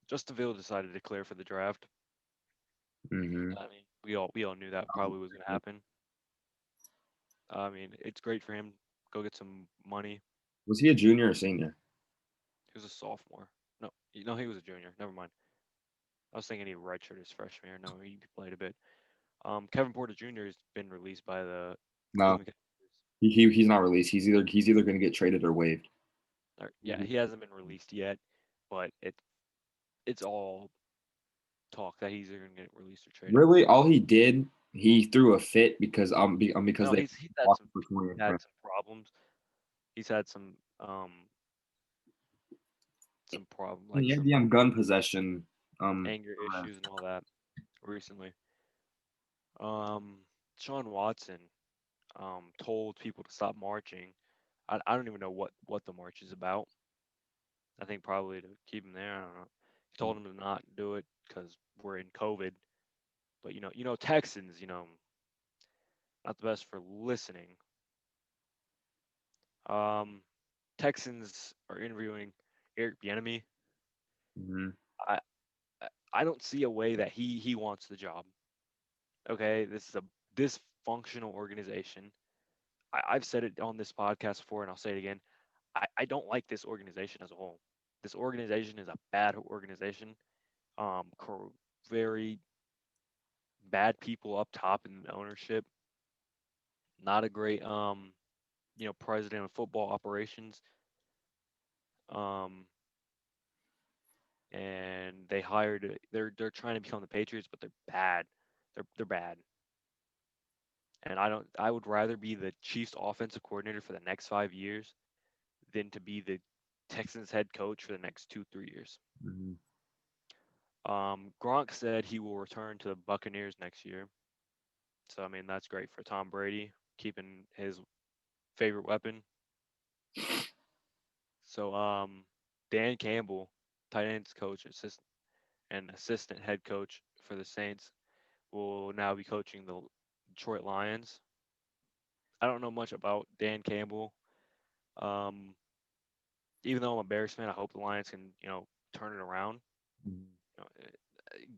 Justin Fields decided to declare for the draft. Mm-hmm. I mean, we all knew that probably was going to happen. I mean, it's great for him. Go get some money. Was he a junior or senior? He was a sophomore. No, no, he was a junior. Never mind. I was thinking he redshirted his freshman year. No, he played a bit. Kevin Porter Jr. has been released by the No, Cleveland Cavaliers. he's not released. He's either going to get traded or waived. Yeah, he hasn't been released yet, but it's all talk that he's either going to get released or traded. Really, all he did, he threw a fit because No, they he's lost for 20. had some problems. He's had some problem like He had some the gun possession. anger issues and all that recently. Um, Sean Watson told people to stop marching. I don't even know what the march is about. I think probably to keep him there. I don't know. He told him to not do it because we're in COVID. But Texans, not the best for listening. Um, Texans are interviewing Eric Bieniemy. Mm-hmm. I I don't see a way that he wants the job. Okay, this is a dysfunctional organization. I've said it on this podcast before, and I'll say it again. I don't like this organization as a whole. This organization is a bad organization. Very bad people up top in ownership. Not a great president of football operations. Um, and they hired. They're trying to become the Patriots, but they're bad. They're bad. And I don't. I would rather be the Chiefs offensive coordinator for the next 5 years than to be the Texans head coach for the next 2 3 years. Mm-hmm. Gronk said he will return to the Buccaneers next year. So I mean that's great for Tom Brady, keeping his favorite weapon. So Dan Campbell, tight ends coach, assistant head coach for the Saints, will now be coaching the Detroit Lions. I don't know much about Dan Campbell. Um, Even though I'm a Bears fan, I hope the Lions can turn it around.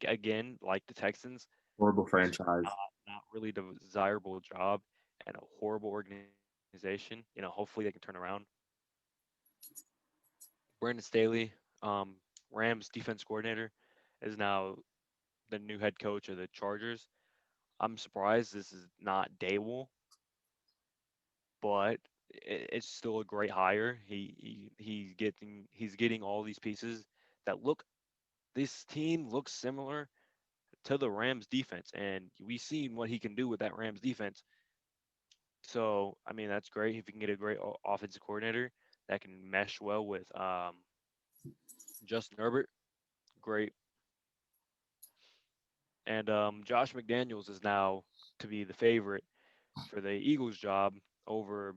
Again, like the Texans, Horrible this is franchise. not really the desirable job and a horrible organization. Hopefully they can turn around. Brandon Staley, Rams defense coordinator, is now the new head coach of the Chargers. I'm surprised this is not Daywall, but it's still a great hire. He's getting all these pieces that look. This team looks similar to the Rams defense, and we've seen what he can do with that Rams defense. So I mean that's great if you can get a great offensive coordinator that can mesh well with Justin Herbert. Great. And Josh McDaniels is now to be the favorite for the Eagles job over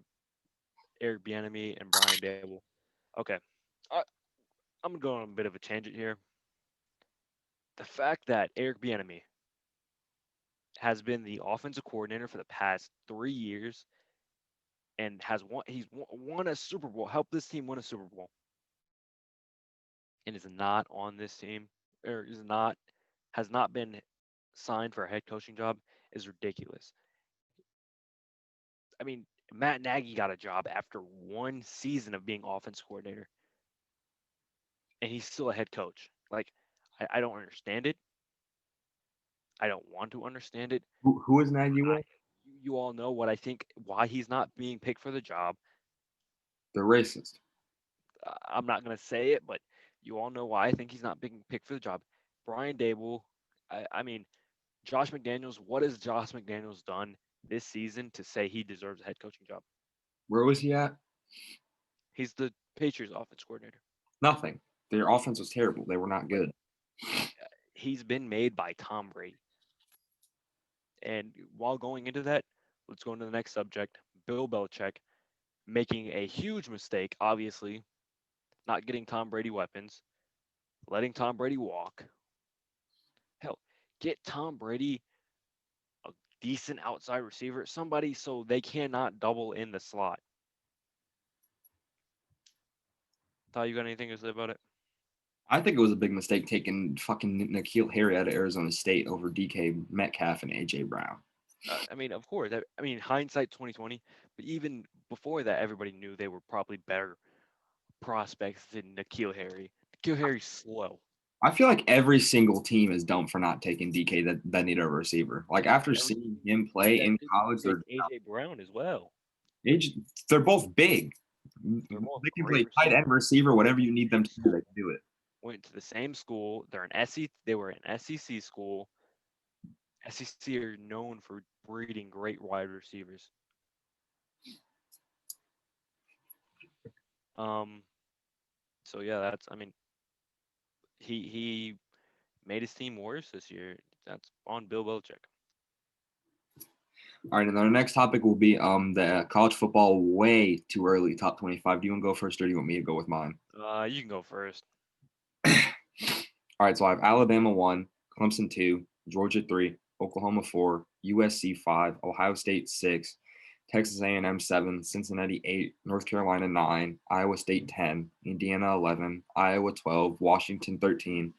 Eric Bieniemy and Brian Dable. Okay, I, I'm gonna go on a bit of a tangent here. The fact that Eric Bieniemy has been the offensive coordinator for the past 3 years and won a Super Bowl, helped this team win a Super Bowl, and is not on this team or has not been signed for a head coaching job is ridiculous. I mean, Matt Nagy got a job after one season of being offense coordinator, and he's still a head coach. Like, I don't understand it. I don't want to understand it. Who is Nagy I, with? you all know what I think, why he's not being picked for the job. They're racist. I'm not going to say it, but you all know why I think he's not being picked for the job. Brian Dable, I mean, Josh McDaniels, what has Josh McDaniels done this season to say he deserves a head coaching job? Where was he at? He's the Patriots offense coordinator. Nothing. Their offense was terrible. They were not But good. he's been made by Tom Brady. And while going into that, let's go into the next subject. Bill Belichick making a huge mistake, obviously, not getting Tom Brady weapons, letting Tom Brady walk. Hell, get Tom Brady a decent outside receiver, somebody so they cannot double in the slot. Thought you got anything to say about it? I think it was a big mistake taking fucking N'Keal Harry out of Arizona State over DK Metcalf and AJ Brown. I mean, of course. I mean, hindsight 2020, but even before that, everybody knew they were probably better prospects than N'Keal Harry. N'Keal Harry's slow. I feel like every single team is dumb for not taking DK that need a receiver. Like after Every seeing him play that in didn't college, take AJ Brown as well. they're both big. They're both They can great play tight end, receivers. receiver, whatever you need them Same to do. They school. can do it. Went to the same school. They were an SEC school. SEC are known for breeding great wide receivers. Um, so yeah, that's I mean, he made his team worse this year. That's on Bill Belichick. All right, and our next topic will be the college football way too early top 25. Do you want to go first, or do you want me to go with mine? You can go first. All right, so I have Alabama 1, Clemson 2, Georgia 3, Oklahoma 4, USC 5, Ohio State 6, Texas A&M 7, Cincinnati 8, North Carolina 9, Iowa State 10, Indiana 11, Iowa 12, Washington 13,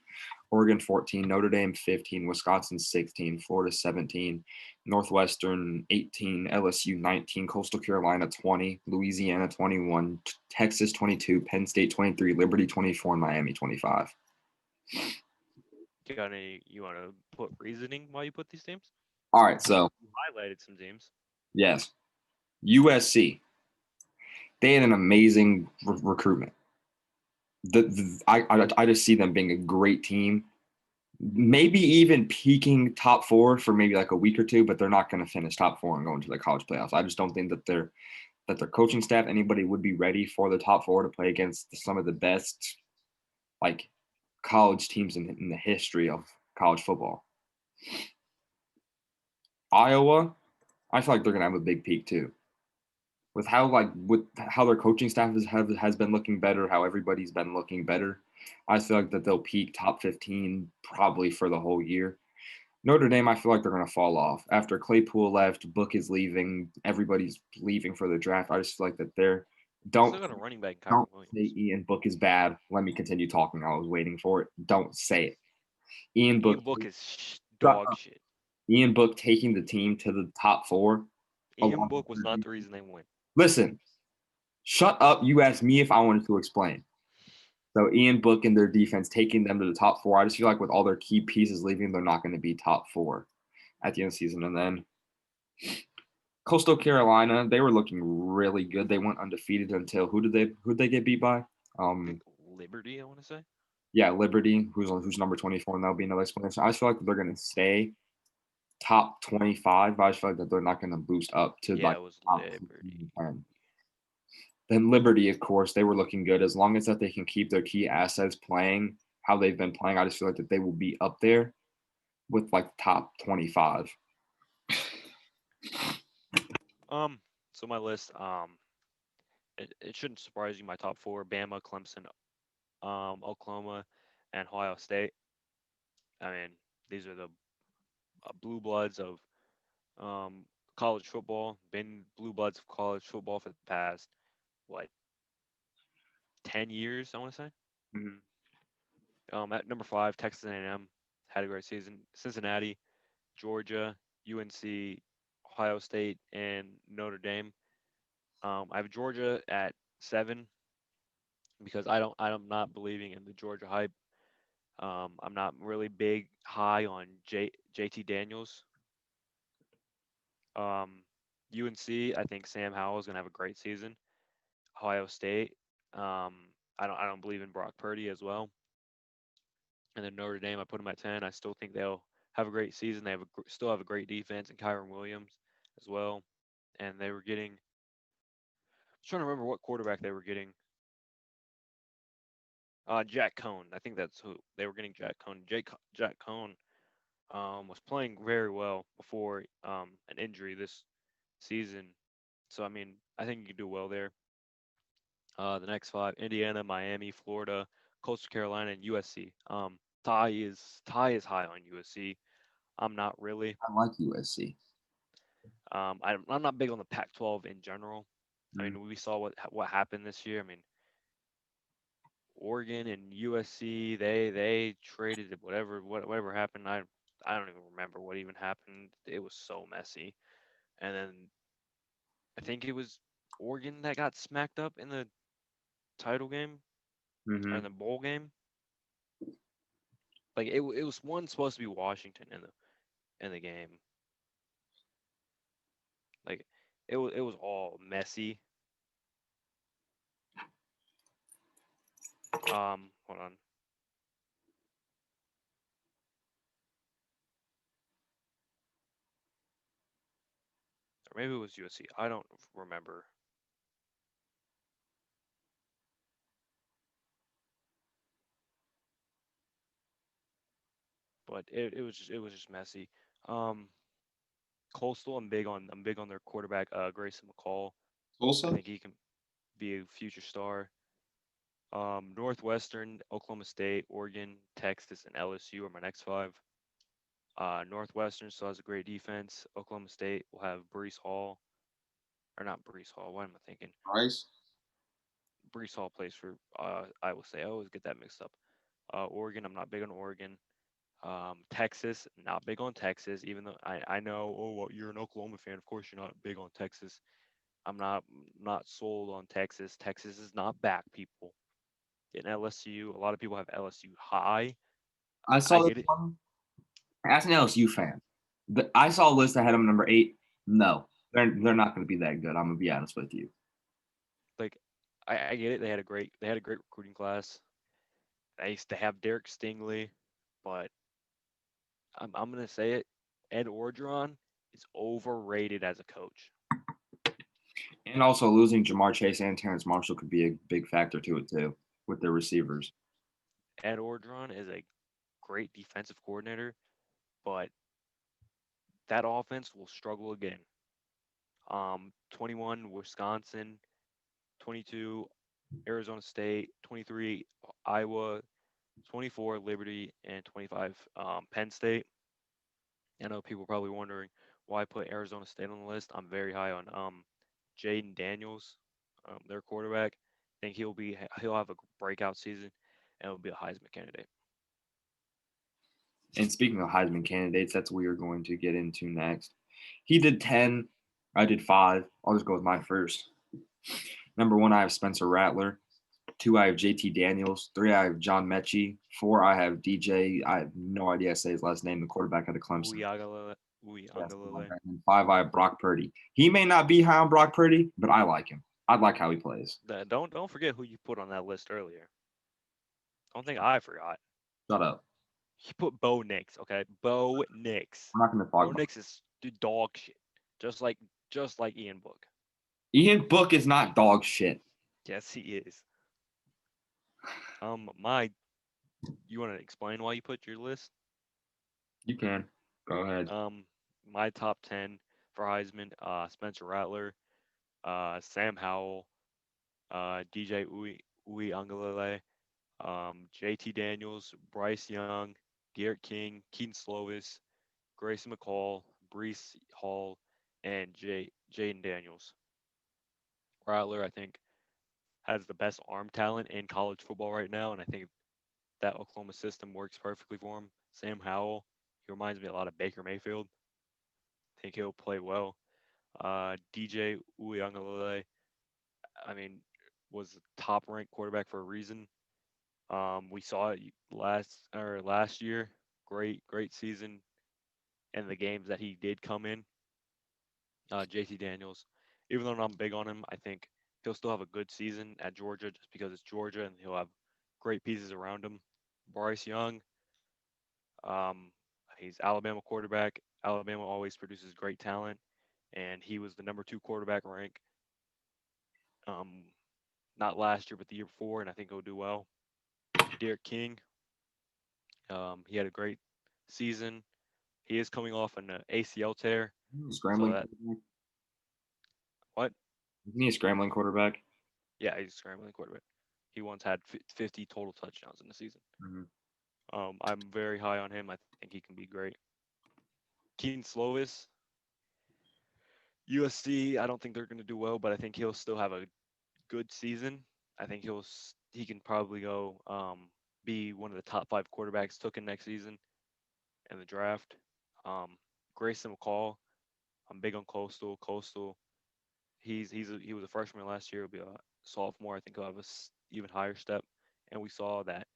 Oregon 14, Notre Dame 15, Wisconsin 16, Florida 17, Northwestern 18, LSU 19, Coastal Carolina 20, Louisiana 21, Texas 22, Penn State 23, Liberty 24, and Miami 25. You want to put reasoning why you put these teams? All right, You, so you highlighted some teams. yes, USC. They had an amazing recruitment. I just see them being a great team. Maybe even peaking top four for maybe like a week or two, but they're not going to finish top four and go into the college playoffs. I just don't think that their coaching staff, anybody would be ready for the top four to play against some of the best like college teams in the history of college football. Iowa, I feel like they're going to have a big peak too. With how their coaching staff has been looking better, how everybody's been looking better, I feel like that they'll peak top 15 probably for the whole year. Notre Dame, I feel like they're going to fall off after Claypool left, Book is leaving, everybody's leaving for the draft. I just feel like that They still don't got a running back, Kyron don't say Williams. Ian Book is bad. Let me continue talking. I was waiting for it. Don't say it. Ian Book, Ian Book is shut dog up. shit. Ian Book taking the team to the top four Ian along with Book was their not the defense. reason they won. Listen, shut up. You asked me if I wanted to explain. So Ian Book and their defense taking them to the top four. I just feel like with all their key pieces leaving, they're not going to be top four at the end of the season. And then Coastal Carolina, they were looking really good. They went undefeated until who'd they get beat by? I think Liberty, I want to say. Yeah, Liberty, who's number 24, and that'll be another explanation. I just feel like they're going to stay top 25, but I just feel like that they're not going to boost up to Yeah, like it was top Liberty. 15 and 10. Then Liberty, of course, they were looking good as long as that they can keep their key assets playing how they've been playing. I just feel like that they will be up there with like top 25. So my list, it shouldn't surprise you. My top four: Bama, Clemson, Oklahoma, and Ohio State. I mean, these are the blue bloods of um, college football. Been blue bloods of college football for the past what 10 years, I want to say. Mhm. At number five, Texas A&M had a great season. Cincinnati, Georgia, UNC, Ohio State, and Notre Dame. I have Georgia at 7 because I'm not believing in the Georgia hype. I'm not really big high on JT Daniels. Um, UNC, I think Sam Howell is gonna have a great season. Ohio State, I don't believe in Brock Purdy as well. And then Notre Dame, I put them at 10. I still think they'll have a great season. They still have a great defense and Kyron Williams as well. And they were getting, I'm trying to remember what quarterback they were getting. Jack Cohn. I think that's who they were getting. Jack Cohn. Jack Cohn was playing very well before an injury this season. So I mean, I think you can do well there. The next five: Indiana, Miami, Florida, Coastal Carolina, and USC. Ty is high on USC. I'm not really. I like USC. I'm not big on the Pac-12 in general. I Mm. mean, we saw what happened this year. I mean, Oregon and USC, they traded it, whatever happened. I don't even remember what even happened. It was so messy. And then I think it was Oregon that got smacked up in the title game or in Hmm. the bowl game. Like it was one supposed to be Washington in the game. Like it was all messy. Hold on. Or maybe it was USC. I don't remember. But it was just messy. Um, Coastal, I'm big on their quarterback, Grayson McCall. I Tulsa. think he can be a future star. Northwestern, Oklahoma State, Oregon, Texas, and LSU are my next five. Northwestern still has a great defense. Oklahoma State will have Brees Hall, or not Brees Hall. What am I thinking? Rice. Brees Hall plays for Iowa State. I always get that mixed up. Oregon, I'm not big on Oregon. Texas, not big on Texas, even though I know, oh, well, you're an Oklahoma fan. Of course, you're not big on Texas. I'm not sold on Texas. Texas is not back, people. In LSU, a lot of people have LSU high. I I saw this get it. one. As an LSU fan, I saw a list that had them number 8. No, they're not going to be that good. I'm gonna be honest with you. Like, I get it. They had a great recruiting class. They used to have Derek Stingley, but I'm gonna say it. Ed Orgeron is overrated as a coach. And also losing Jamar Chase and Terrence Marshall could be a big factor to it too with their receivers. Ed Orgeron is a great defensive coordinator, but that offense will struggle again. 21 Wisconsin, 22 Arizona State, 23 Iowa, 24 Liberty, and 25 Penn State. I know people are probably wondering why I put Arizona State on the list. I'm very high on Jaden Daniels, their quarterback. I think he'll have a breakout season and will be a Heisman candidate. And speaking of Heisman candidates, that's what we are going to get into next. He did 10. I did 5. I'll just go with my first. Number 1, I have Spencer Rattler. 2, I have JT Daniels. 3, I have John Mechie. 4, I have DJ. I have no idea how to say his last name, the quarterback out of Clemson. Uyagalele. Yes, Uyagalele. and 5, I have Brock Purdy. He may not be high on Brock Purdy, but I like him. I like how he plays. Don't forget who you put on that list earlier. Don't think I forgot. Shut up. You put Bo Nix, okay? Bo Nix. I'm not going to talk Bo about Nix is dog shit. Just like Ian Book. it. Ian Book is not dog shit. Yes, he is. My you want to explain why you put your list? You can. Go ahead. My top 10 for Heisman, Spencer Rattler, Sam Howell, DJ Uiagalelei, JT Daniels, Bryce Young, Garrett King, Keaton Slovis, Grayson McCall, Brees Hall, and Jaden Daniels. Rattler, I think, has the best arm talent in college football right now, and I think that Oklahoma system works perfectly for him. Sam Howell, he reminds me a lot of Baker Mayfield. I think he'll play well. DJ Uiagalelei, I mean, was a top ranked quarterback for a reason. We saw it last year. Great season, and the games that he did come in. JT Daniels, even though I'm big on him, I think he'll still have a good season at Georgia just because it's Georgia and he'll have great pieces around him. Bryce Young, um, he's Alabama quarterback. Alabama always produces great talent, and he was the number 2 quarterback rank. Um, Not last year, but the year before, and I think he'll do well. Derek King, he had a great season. He is coming off an ACL tear, so Scrambling that quarterback. what? Isn't he a scrambling quarterback? Yeah, he's a scrambling quarterback. He once had 50 total touchdowns in the season. Mhm. I'm very high on him. I think he can be great. Keaton Slovis, USC. I don't think they're going to do well, but I think he'll still have a good season. I think he can probably go be one of the top five quarterbacks taken next season in the draft. Um, Grayson McCall, I'm big on Coastal. Coastal, he was a freshman last year. He'll be a sophomore. I think he'll have a even higher step. And we saw that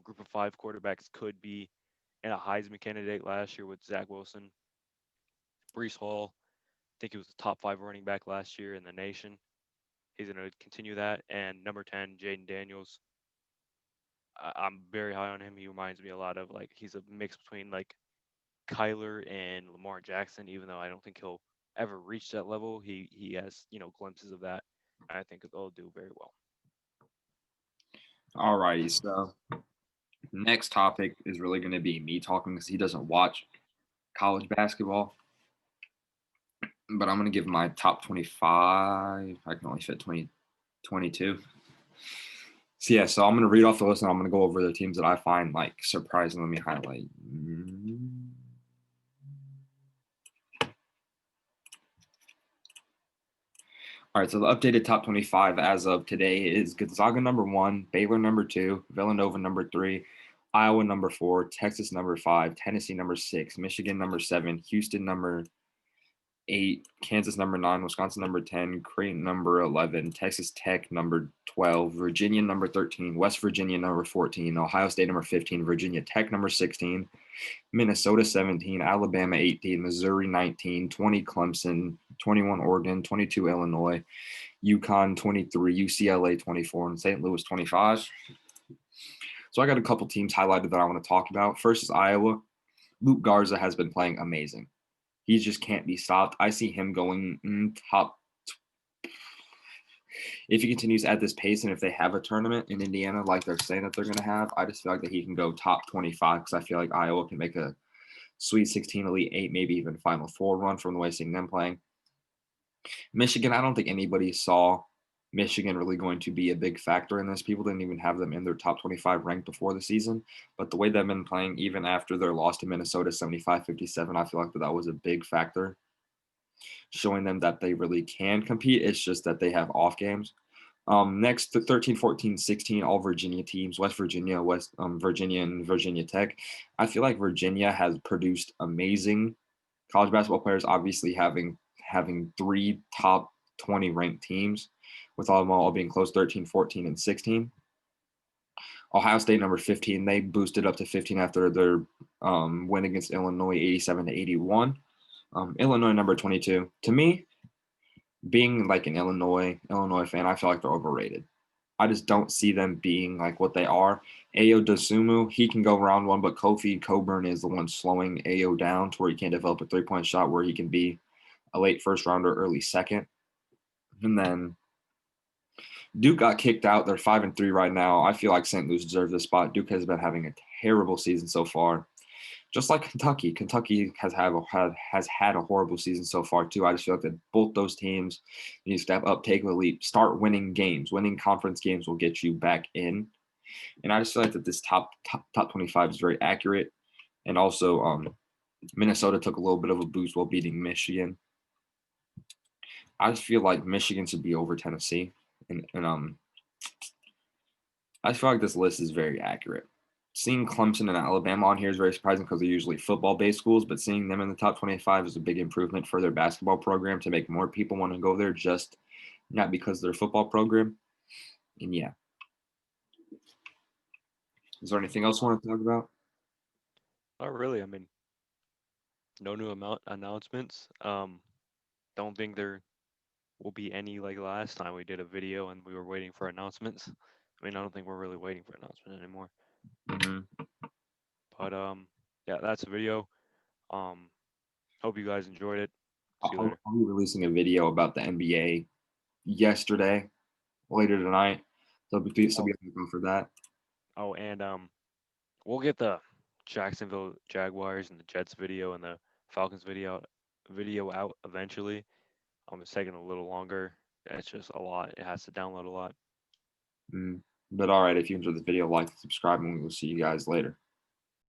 group of five quarterbacks could be in a Heisman candidate last year with Zach Wilson, Brees Hall. I think he was the top five running back last year in the nation. He's going to continue that. And number 10, Jaden Daniels. I'm very high on him. He reminds me a lot of like he's a mix between like Kyler and Lamar Jackson. Even though I don't think he'll ever reach that level, he has glimpses of that. And I think they'll do very well. All righty. So next topic is really going to be me talking because he doesn't watch college basketball. But I'm going to give my top 25. I can only fit 22. So yeah, so I'm going to read off the list and I'm going to go over the teams that I find like surprising. Let me highlight. All right, so the updated top 25 as of today is Gonzaga number 1, Baylor number 2, Villanova number 3, Iowa number 4, Texas number 5, Tennessee number 6, Michigan number 7, Houston number 8, Kansas number 9, Wisconsin number 10, Creighton number 11, Texas Tech number 12, Virginia number 13, West Virginia number 14, Ohio State number 15, Virginia Tech number 16, Minnesota 17, Alabama 18, Missouri 19, 20 Clemson, 21 Oregon, 22 Illinois, UConn 23, UCLA 24, and St. Louis 25. So I got a couple teams highlighted that I want to talk about. First is Iowa. Luke Garza has been playing amazing. He just can't be stopped. I see him going top. If he continues at this pace and if they have a tournament in Indiana like they're saying that they're going to have, I just feel like that he can go top 25 because I feel like Iowa can make a Sweet 16, Elite 8, maybe even Final Four run from the way seeing them playing. Michigan, I don't think anybody saw Michigan really going to be a big factor in this. People didn't even have them in their top 25 ranked before the season. But the way they've been playing, even after their loss to Minnesota 75-57, I feel like that was a big factor, showing them that they really can compete. It's just that they have off games. Next, 13, 14, 16, all Virginia teams, West Virginia, Virginia, and Virginia Tech. I feel like Virginia has produced amazing college basketball players, obviously having 3 top 20 ranked teams, with all of them all being close 13, 14, and 16. Ohio State number 15, they boosted up to 15 after their win against Illinois 87-81. Illinois number 22. To me, being like an Illinois fan, I feel like they're overrated. I just don't see them being like what they are. Ayo Dosumu, he can go round one, but Kofi Coburn is the one slowing Ayo down to where he can't develop a 3-point shot where he can be a late first rounder, early second. And then Duke got kicked out. They're 5-3 right now. I feel like St. Louis deserves this spot. Duke has been having a terrible season so far. Just like Kentucky. Kentucky has had a horrible season so far too. I just feel like that both those teams need to step up, take a leap, start winning games. Winning conference games will get you back in. And I just feel like that this top 25 is very accurate. And also, Minnesota took a little bit of a boost while beating Michigan. I just feel like Michigan should be over Tennessee, and I feel like this list is very accurate. Seeing Clemson and Alabama on here is very surprising because they're usually football-based schools, but seeing them in the top 25 is a big improvement for their basketball program to make more people want to go there, just not because of their football program. And yeah, is there anything else you want to talk about? Not really. I mean, no new announcements. Don't think there will be any like last time we did a video and we were waiting for announcements. I mean, I don't think we're really waiting for announcements anymore. Mm-hmm. But yeah, that's the video. Um, hope you guys enjoyed it. See you I'll, later. I'll be releasing a video about the NBA yesterday, later tonight. So be Oh, looking for that. and we'll get the Jacksonville Jaguars and the Jets video and the Falcons video out eventually. It's taking a little longer. It's just a lot. It has to download a lot. But all right, if you enjoyed this video, like and subscribe, and we will see you guys later.